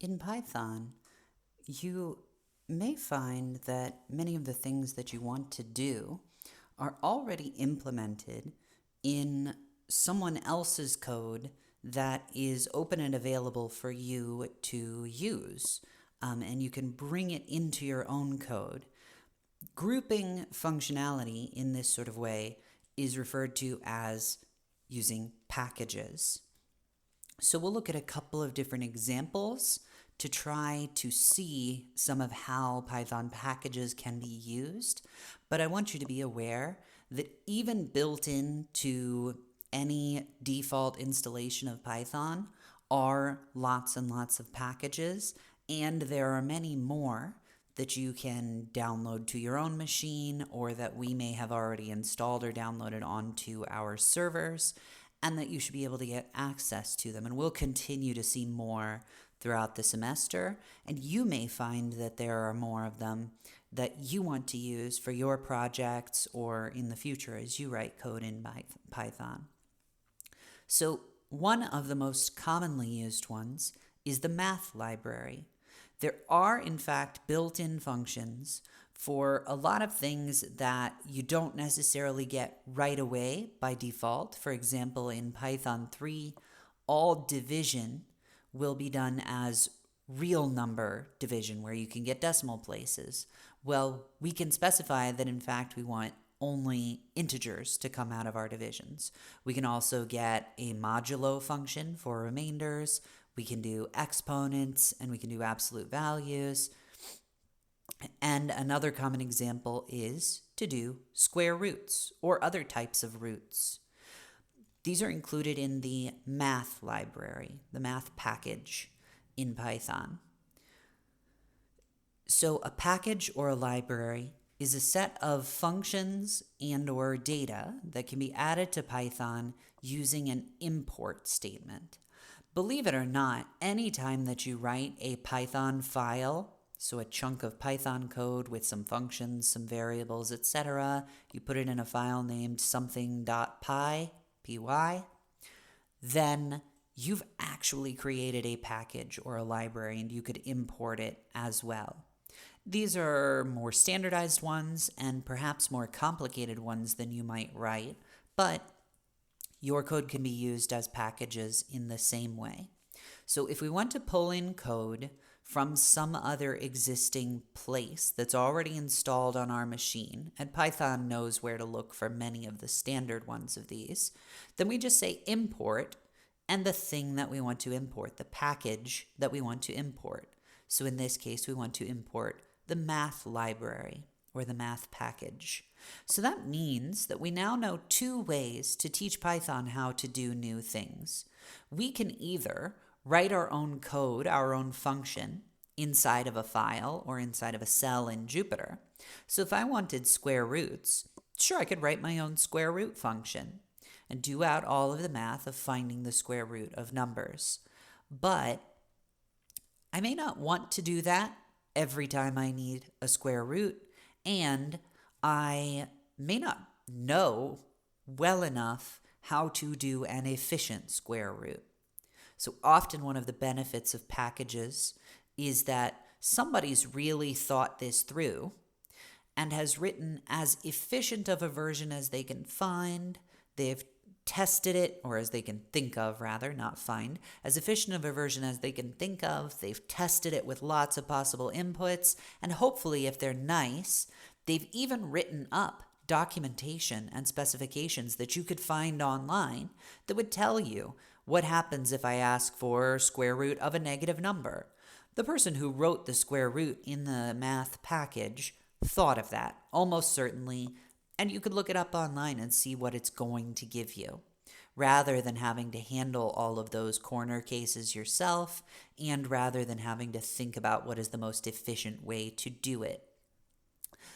In Python, you may find that many of the things that you want to do are already implemented in someone else's code that is open and available for you to use. And you can bring it into your own code. Grouping functionality in this sort of way is referred to as using packages. So we'll look at a couple of different examples to try to see some of how Python packages can be used. But I want you to be aware that even built into any default installation of Python are lots and lots of packages, and there are many more that you can download to your own machine or that we may have already installed or downloaded onto our servers, and that you should be able to get access to them. And we'll continue to see more throughout the semester, and you may find that there are more of them that you want to use for your projects or in the future as you write code in Python. So one of the most commonly used ones is the math library. There are, in fact, built-in functions for a lot of things that you don't necessarily get right away by default. For example, in Python 3, all division will be done as real number division, where you can get decimal places. Well, we can specify that, in fact, we want only integers to come out of our divisions. We can also get a modulo function for remainders. We can do exponents, and we can do absolute values. And another common example is to do square roots or other types of roots. These are included in the math library, the math package in Python. So a package or a library is a set of functions and or data that can be added to Python using an import statement. Believe it or not, anytime that you write a Python file, so a chunk of Python code with some functions, some variables, etc., you put it in a file named something.py, py, then you've actually created a package or a library, and you could import it as well. These are more standardized ones and perhaps more complicated ones than you might write, but your code can be used as packages in the same way. So if we want to pull in code from some other existing place that's already installed on our machine, and Python knows where to look for many of the standard ones of these, then we just say import and the thing that we want to import, the package that we want to import. So in this case, we want to import the math library or the math package. So that means that we now know two ways to teach Python how to do new things. We can either write our own code, our own function, inside of a file or inside of a cell in Jupyter. So if I wanted square roots, sure, I could write my own square root function and do out all of the math of finding the square root of numbers. But I may not want to do that every time I need a square root, and I may not know well enough how to do an efficient square root. So often one of the benefits of packages is that somebody's really thought this through and has written as efficient of a version as they can find. They've tested it, or as they can think of rather, not find, as efficient of a version as they can think of. They've tested it with lots of possible inputs, and hopefully, if they're nice, they've even written up documentation and specifications that you could find online that would tell you what happens if I ask for square root of a negative number. The person who wrote the square root in the math package thought of that, almost certainly, and you could look it up online and see what it's going to give you, rather than having to handle all of those corner cases yourself, and rather than having to think about what is the most efficient way to do it.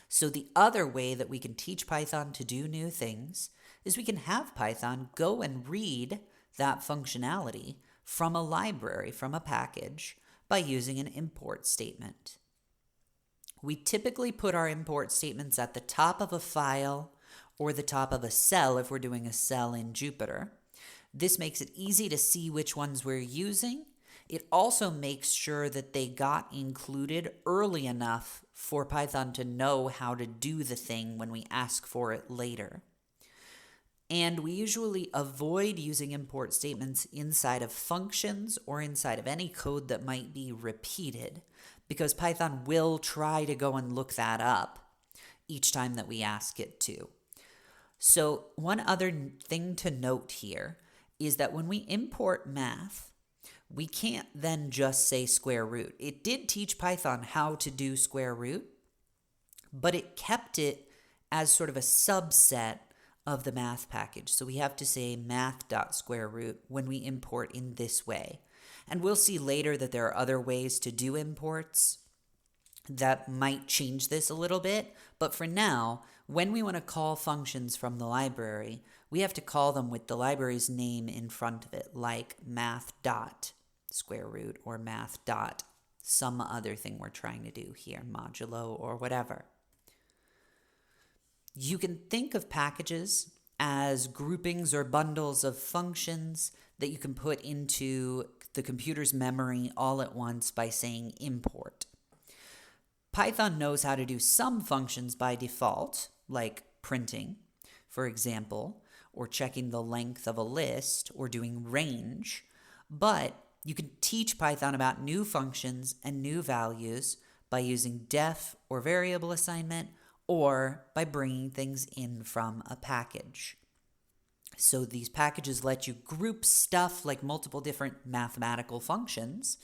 So the other way that we can teach Python to do new things is we can have Python go and read that functionality from a library, from a package, by using an import statement. We typically put our import statements at the top of a file or the top of a cell if we're doing a cell in Jupyter. This makes it easy to see which ones we're using, It also makes sure that they got included early enough for Python to know how to do the thing when we ask for it later. And we usually avoid using import statements inside of functions or inside of any code that might be repeated, because Python will try to go and look that up each time that we ask it to. So one other thing to note here is that when we import math, we can't then just say square root. It did teach Python how to do square root, but it kept it as sort of a subset of the math package. So we have to say math.square root when we import in this way. And we'll see later that there are other ways to do imports that might change this a little bit. But for now, when we want to call functions from the library, we have to call them with the library's name in front of it, like math.square root or math dot some other thing we're trying to do here, modulo or whatever. You can think of packages as groupings or bundles of functions that you can put into the computer's memory all at once by saying import. Python knows how to do some functions by default, like printing, for example, or checking the length of a list, or doing range, but you can teach Python about new functions and new values by using def or variable assignment, or by bringing things in from a package. So these packages let you group stuff like multiple different mathematical functions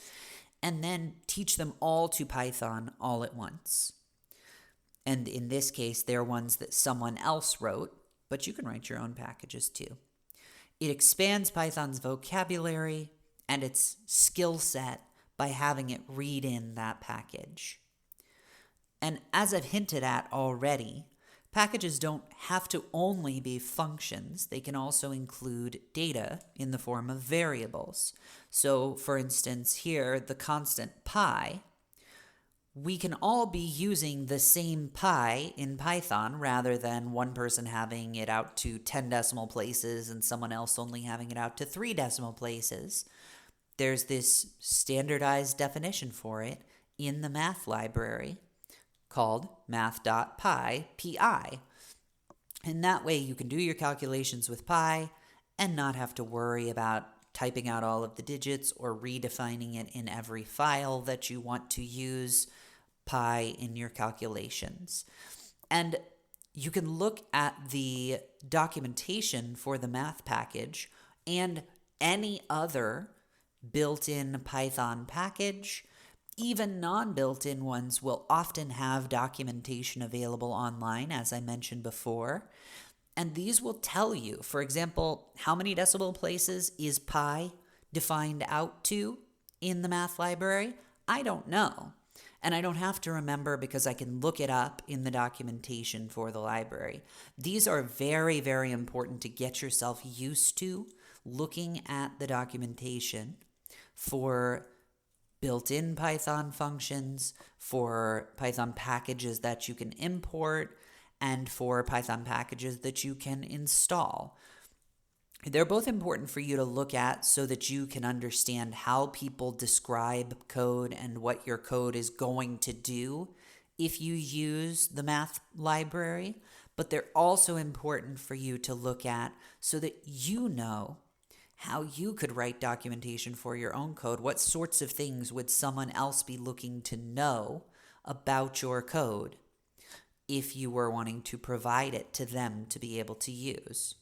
and then teach them all to Python all at once. And in this case, they're ones that someone else wrote, but you can write your own packages too. It expands Python's vocabulary and its skill set by having it read in that package. And as I've hinted at already, packages don't have to only be functions. They can also include data in the form of variables. So, for instance, here, the constant pi, we can all be using the same pi in Python rather than one person having it out to 10 decimal places and someone else only having it out to 3 decimal places. There's this standardized definition for it in the math library called math.pi, pi. And that way you can do your calculations with pi and not have to worry about typing out all of the digits or redefining it in every file that you want to use pi in your calculations. And you can look at the documentation for the math package and any other built-in Python package. Even non-built-in ones will often have documentation available online, as I mentioned before. And these will tell you, for example, how many decimal places is pi defined out to in the math library? I don't know. And I don't have to remember because I can look it up in the documentation for the library. These are very, very important to get yourself used to looking at the documentation for built-in Python functions, for Python packages that you can import, and for Python packages that you can install. They're both important for you to look at so that you can understand how people describe code and what your code is going to do if you use the math library, but they're also important for you to look at so that you know how you could write documentation for your own code. What sorts of things would someone else be looking to know about your code if you were wanting to provide it to them to be able to use?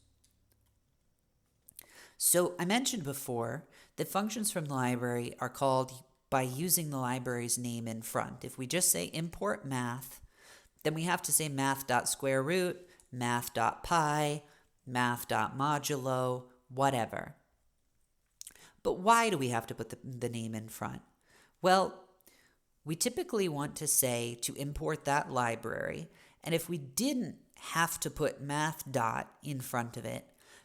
So I mentioned before that functions from the library are called by using the library's name in front. If we just say import math, then we have to say math.square root, math.pi, math.modulo, whatever. But why do we have to put the name in front? Well, we typically want to say to import that library, and if we didn't have to put math dot in front of it,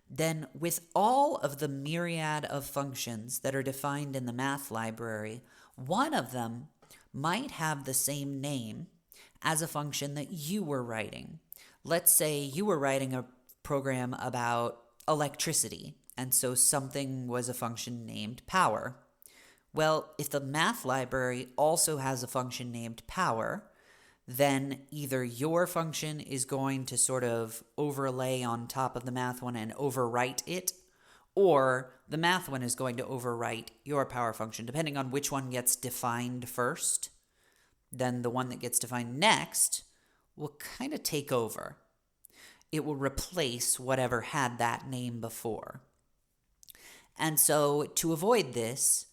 then with all of the myriad of functions that are defined in the math library, one of them might have the same name as a function that you were writing. Let's say you were writing a program about electricity, and so something was a function named power. Well, if the math library also has a function named power, then either your function is going to sort of overlay on top of the math one and overwrite it, or the math one is going to overwrite your power function, depending on which one gets defined first. Then the one that gets defined next will kind of take over. It will replace whatever had that name before. And so to avoid this,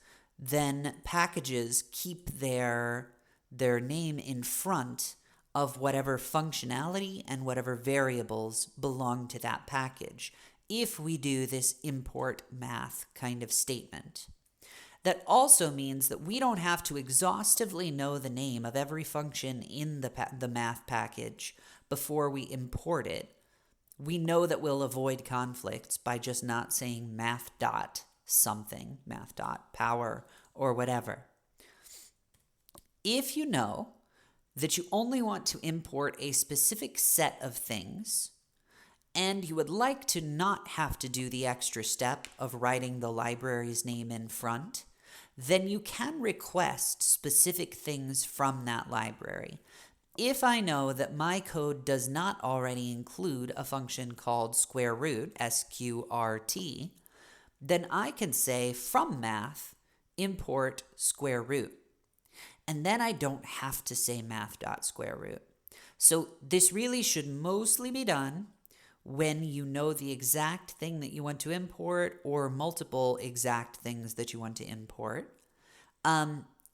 then packages keep their name in front of whatever functionality and whatever variables belong to that package if we do this import math kind of statement. That also means that we don't have to exhaustively know the name of every function in the math package before we import it. We know that we'll avoid conflicts by just not saying math dot something, math dot power, or whatever. If you know that you only want to import a specific set of things, and you would like to not have to do the extra step of writing the library's name in front, then you can request specific things from that library. If I know that my code does not already include a function called square root, SQRT, then I can say from math, import square root. And then I don't have to say math.square root. So this really should mostly be done when you know the exact thing that you want to import or multiple exact things that you want to import.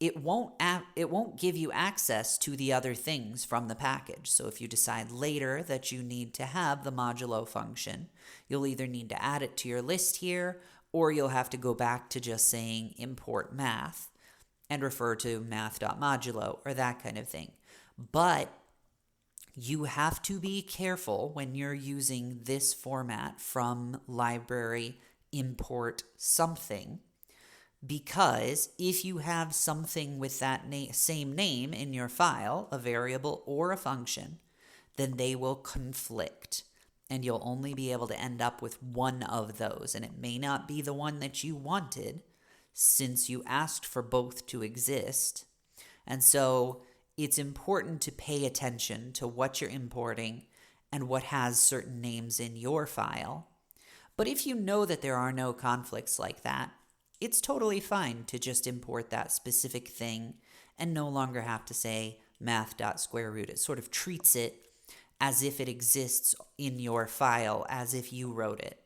It won't give you access to the other things from the package. So if you decide later that you need to have the modulo function, you'll either need to add it to your list here, or you'll have to go back to just saying import math and refer to math.modulo or that kind of thing. But you have to be careful when you're using this format from library import something, because if you have something with that same name in your file, a variable or a function, then they will conflict. And you'll only be able to end up with one of those. And it may not be the one that you wanted, since you asked for both to exist. And so it's important to pay attention to what you're importing and what has certain names in your file. But if you know that there are no conflicts like that, it's totally fine to just import that specific thing and no longer have to say math.square root. It sort of treats it as if it exists in your file, as if you wrote it.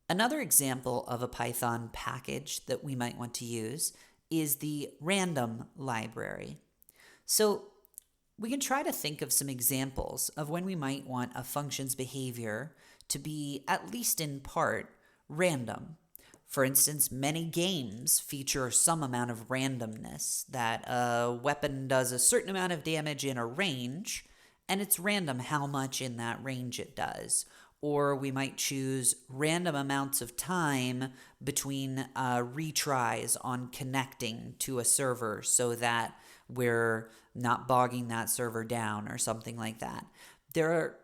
Another example of a Python package that we might want to use is the random library. So we can try to think of some examples of when we might want a function's behavior to be, at least in part, random. For instance, many games feature some amount of randomness, that a weapon does a certain amount of damage in a range, and it's random how much in that range it does. Or we might choose random amounts of time between retries on connecting to a server so that we're not bogging that server down or something like that. There are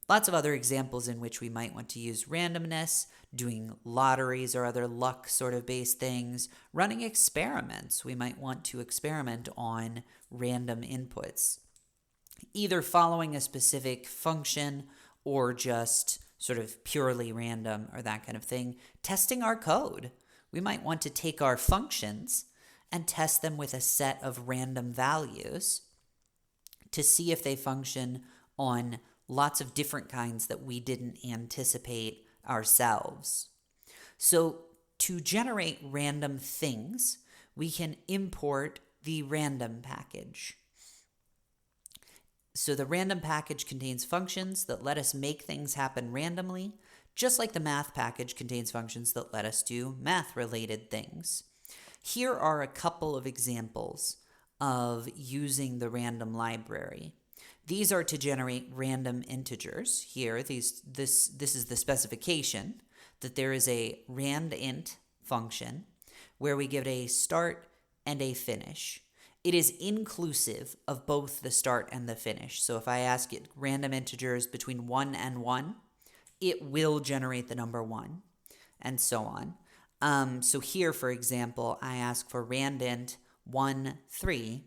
lots of other examples in which we might want to use randomness, doing lotteries or other luck sort of based things, running experiments. We might want to experiment on random inputs, either following a specific function or just sort of purely random or that kind of thing. Testing our code. We might want to take our functions and test them with a set of random values to see if they function on lots of different kinds that we didn't anticipate ourselves. So to generate random things, we can import the random package. So the random package contains functions that let us make things happen randomly, just like the math package contains functions that let us do math-related things. Here are a couple of examples of using the random library. These are to generate random integers. Here, this is the specification, that there is a randint function where we give it a start and a finish. It is inclusive of both the start and the finish. So if I ask it random integers between 1 and 1, it will generate the number 1, and so on. So here, for example, I ask for randint 1, 3.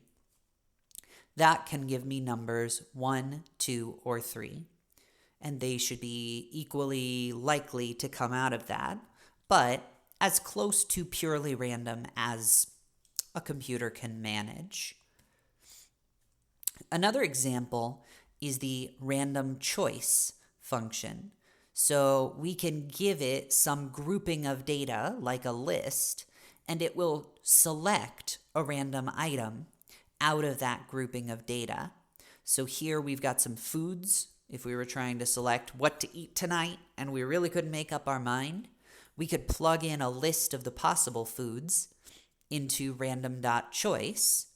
That can give me numbers 1, 2, or 3. And they should be equally likely to come out of that, but as close to purely random as a computer can manage. Another example is the random choice function. So we can give it some grouping of data, like a list, and it will select a random item out of that grouping of data. So here we've got some foods. If we were trying to select what to eat tonight and we really couldn't make up our mind, we could plug in a list of the possible foods into random.choice,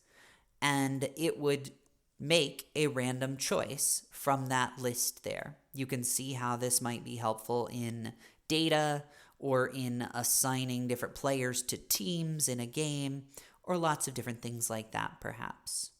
and it would make a random choice from that list there. You can see how this might be helpful in data or in assigning different players to teams in a game, or lots of different things like that, perhaps.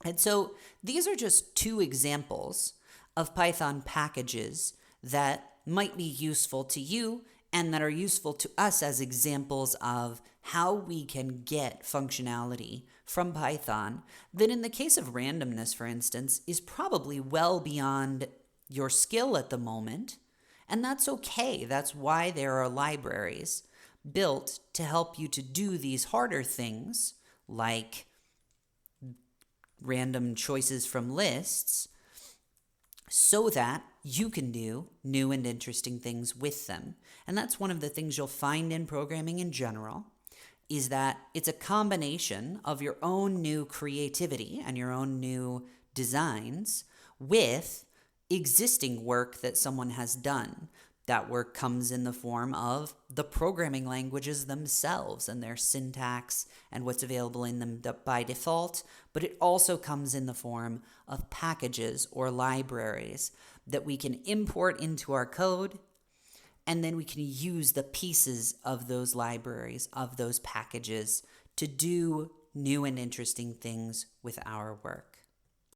And so these are just two examples of Python packages that might be useful to you and that are useful to us as examples of how we can get functionality from Python that, in the case of randomness, for instance, is probably well beyond your skill at the moment. And that's okay. That's why there are libraries built to help you to do these harder things, like random choices from lists, so that you can do new and interesting things with them. And that's one of the things you'll find in programming in general, is that it's a combination of your own new creativity and your own new designs with existing work that someone has done. That work comes in the form of the programming languages themselves and their syntax and what's available in them by default, but it also comes in the form of packages or libraries that we can import into our code, and then we can use the pieces of those libraries, of those packages, to do new and interesting things with our work.